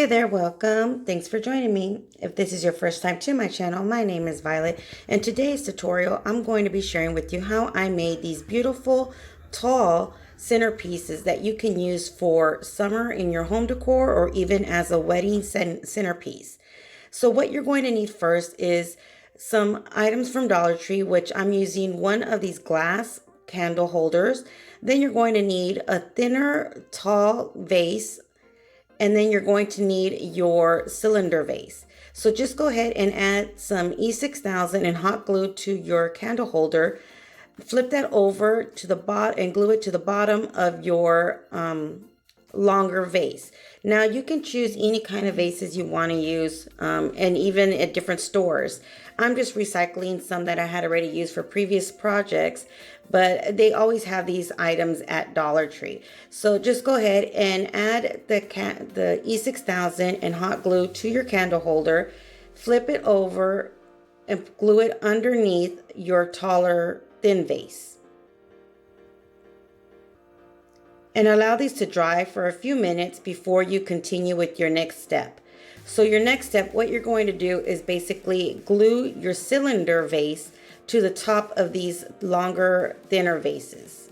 Hey there, welcome. Thanks for joining me. If this is your first time to my channel, my name is Violet. In today's tutorial, I'm going to be sharing with you how I made these beautiful, tall centerpieces that you can use for summer in your home decor or even as a wedding centerpiece. So what you're going to need first is some items from Dollar Tree, which I'm using one of these glass candle holders. Then you're going to need a thinner, tall vase, and then you're going to need your cylinder vase. So just go ahead and add some E6000 and hot glue to your candle holder. Flip that over to the bottom and glue it to the bottom of your longer vase. Now you can choose any kind of vases you want to use, and even at different stores. I'm just recycling some that I had already used for previous projects, but they always have these items at Dollar Tree. So just go ahead and add the E6000 and hot glue to your candle holder, flip it over and glue it underneath your taller thin vase. And allow these to dry for a few minutes before you continue with your next step. So your next step, what you're going to do is basically glue your cylinder vase to the top of these longer, thinner vases.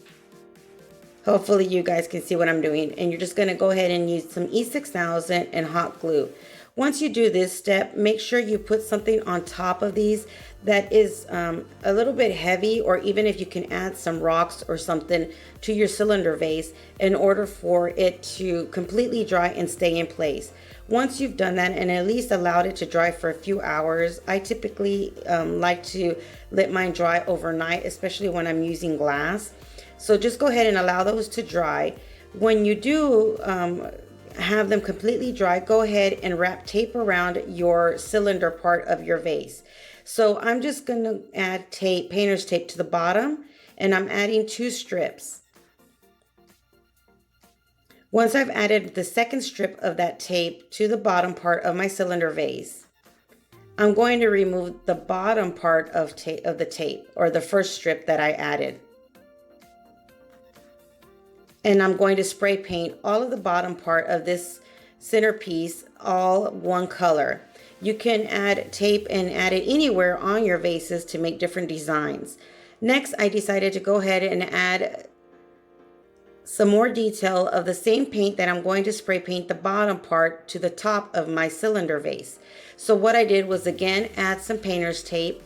Hopefully you guys can see what I'm doing. And you're just going to go ahead and use some E6000 and hot glue. Once you do this step, make sure you put something on top of these that is a little bit heavy, or even if you can add some rocks or something to your cylinder vase in order for it to completely dry and stay in place. Once you've done that and at least allowed it to dry for a few hours, I typically like to let mine dry overnight, especially when I'm using glass. So just go ahead and allow those to dry. When you do have them completely dry, go ahead and wrap tape around your cylinder part of your vase. So I'm just going to add tape, painter's tape to the bottom, and I'm adding 2 strips. Once I've added the second strip of that tape to the bottom part of my cylinder vase, I'm going to remove the bottom part of the tape, or the first strip that I added. And I'm going to spray paint all of the bottom part of this centerpiece all one color. You can add tape and add it anywhere on your vases to make different designs. Next, I decided to go ahead and add some more detail of the same paint that I'm going to spray paint the bottom part to the top of my cylinder vase. So what I did was again add some painter's tape,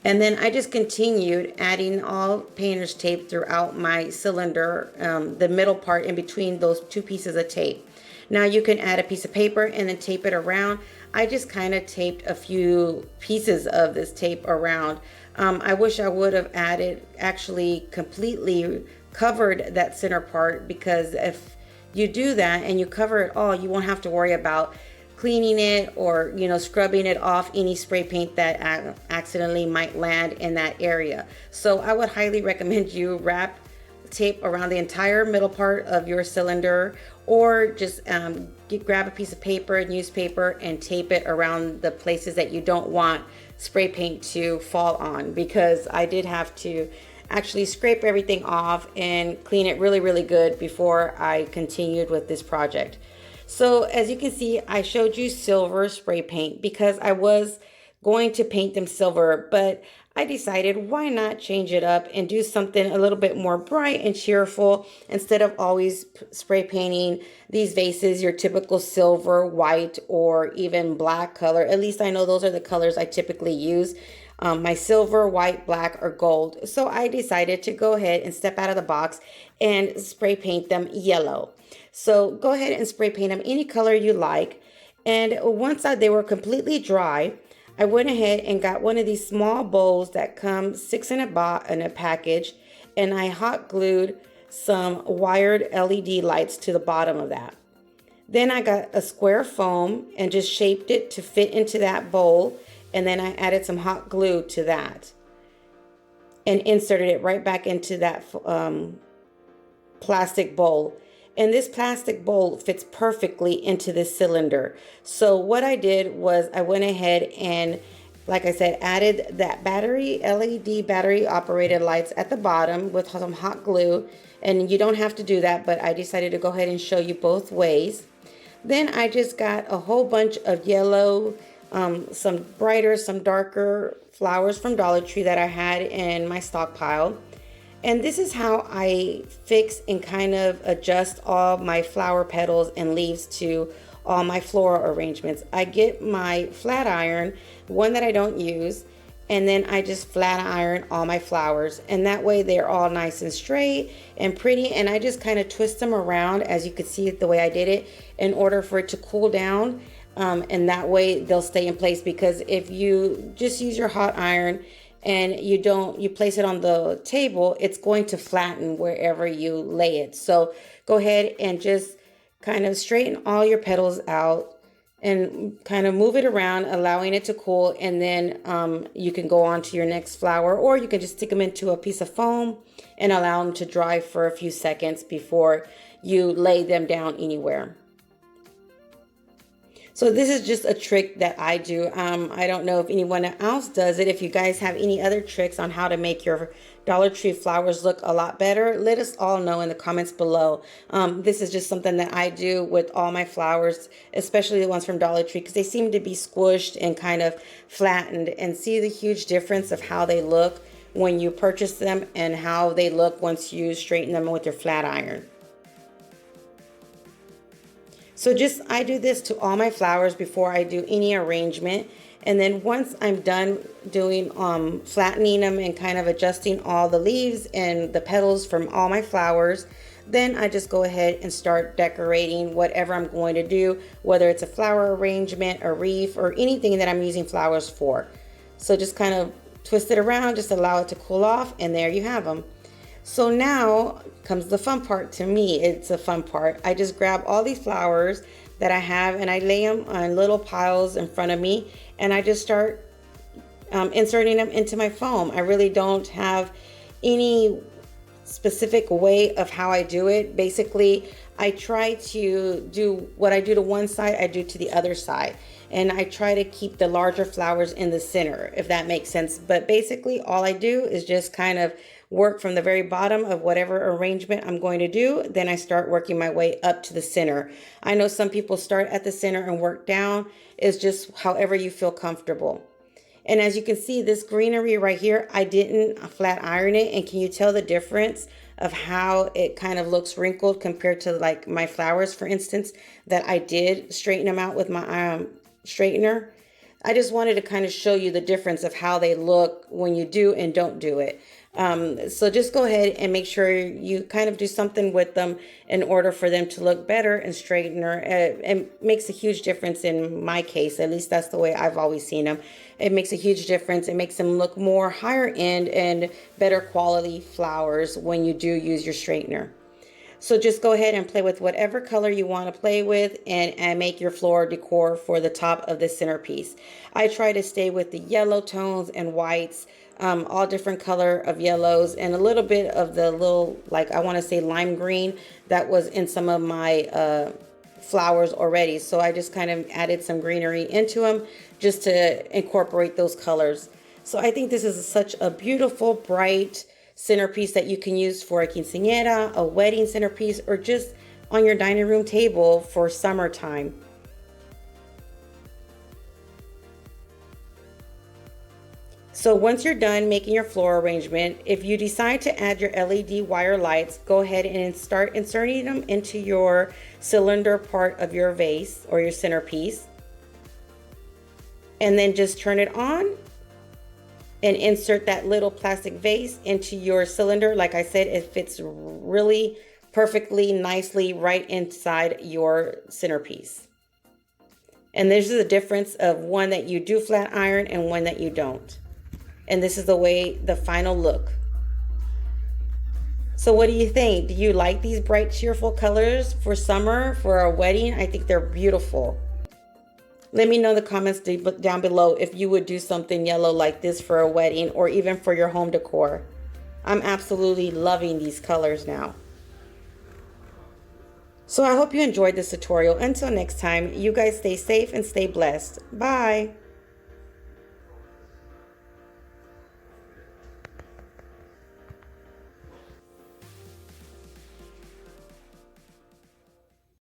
and then I just continued adding all painter's tape throughout my cylinder, the middle part in between those 2 pieces of tape. Now you can add a piece of paper and then tape it around. I just kind of taped a few pieces of this tape around. I wish I would have actually completely covered that center part, because if you do that and you cover it all, you won't have to worry about cleaning it or scrubbing it off any spray paint that accidentally might land in that area. So I would highly recommend you wrap tape around the entire middle part of your cylinder, or just grab a piece of paper, newspaper, and tape it around the places that you don't want spray paint to fall on, because I did have to actually scrape everything off and clean it really, really good before I continued with this project. So as you can see, I showed you silver spray paint because I was going to paint them silver, but I decided why not change it up and do something a little bit more bright and cheerful instead of always spray painting these vases your typical silver, white, or even black color. At least I know those are the colors I typically use. My silver, white, black, or gold. So I decided to go ahead and step out of the box and spray paint them yellow. So go ahead and spray paint them any color you like. And once they were completely dry, I went ahead and got one of these small bowls that come 6 in a package, and I hot glued some wired LED lights to the bottom of that. Then I got a square foam and just shaped it to fit into that bowl, and then I added some hot glue to that and inserted it right back into that plastic bowl. And this plastic bowl fits perfectly into this cylinder. So what I did was I went ahead and like I said, added that battery, LED battery operated lights at the bottom with some hot glue. And you don't have to do that, but I decided to go ahead and show you both ways. Then I just got a whole bunch of yellow, some brighter, some darker flowers from Dollar Tree that I had in my stockpile. And this is how I fix and kind of adjust all my flower petals and leaves to all my floral arrangements. I get my flat iron, one that I don't use, and then I just flat iron all my flowers. And that way they're all nice and straight and pretty. And I just kind of twist them around, as you can see the way I did it, in order for it to cool down. And that way they'll stay in place, because if you just use your hot iron and you place it on the table, it's going to flatten wherever you lay it. So go ahead and just kind of straighten all your petals out and kind of move it around, allowing it to cool. And then you can go on to your next flower, or you can just stick them into a piece of foam and allow them to dry for a few seconds before you lay them down anywhere. So this is just a trick that I do. I don't know if anyone else does it. If you guys have any other tricks on how to make your Dollar Tree flowers look a lot better, let us all know in the comments below. This is just something that I do with all my flowers, especially the ones from Dollar Tree, because they seem to be squished and kind of flattened. And see the huge difference of how they look when you purchase them and how they look once you straighten them with your flat iron. So I do this to all my flowers before I do any arrangement. And then once I'm done doing flattening them and kind of adjusting all the leaves and the petals from all my flowers, then I just go ahead and start decorating whatever I'm going to do, whether it's a flower arrangement, a wreath, or anything that I'm using flowers for. So just kind of twist it around, just allow it to cool off, and there you have them. So now comes the fun part. To me, it's a fun part. I just grab all these flowers that I have and I lay them on little piles in front of me, and I just start inserting them into my foam. I really don't have any specific way of how I do it. Basically, I try to do what I do to one side, I do to the other side. And I try to keep the larger flowers in the center, if that makes sense. But basically, all I do is just kind of work from the very bottom of whatever arrangement I'm going to do. Then I start working my way up to the center. I know some people start at the center and work down. It's just however you feel comfortable. And as you can see, this greenery right here, I didn't flat iron it. And can you tell the difference of how it kind of looks wrinkled compared to like my flowers, for instance, that I did straighten them out with my straightener? I just wanted to kind of show you the difference of how they look when you do and don't do it. So just go ahead and make sure you kind of do something with them in order for them to look better and straightener. It makes a huge difference in my case. At least that's the way I've always seen them. It makes a huge difference. It makes them look more higher end and better quality flowers when you do use your straightener. So just go ahead and play with whatever color you want to play with and make your floral decor for the top of the centerpiece. I try to stay with the yellow tones and whites, all different color of yellows, and a little bit of the little, like I want to say lime green that was in some of my flowers already. So I just kind of added some greenery into them just to incorporate those colors. So I think this is such a beautiful, bright centerpiece that you can use for a quinceañera, a wedding centerpiece, or just on your dining room table for summertime. So once you're done making your floral arrangement, if you decide to add your LED wire lights, go ahead and start inserting them into your cylinder part of your vase or your centerpiece. And then just turn it on and insert that little plastic vase into your cylinder. Like I said, it fits really perfectly, nicely right inside your centerpiece. And this is the difference of one that you do flat iron and one that you don't. And this is the final look. So what do you think? Do you like these bright, cheerful colors for summer, for a wedding? I think they're beautiful. Let me know in the comments down below if you would do something yellow like this for a wedding or even for your home decor. I'm absolutely loving these colors now. So I hope you enjoyed this tutorial. Until next time, you guys stay safe and stay blessed. Bye.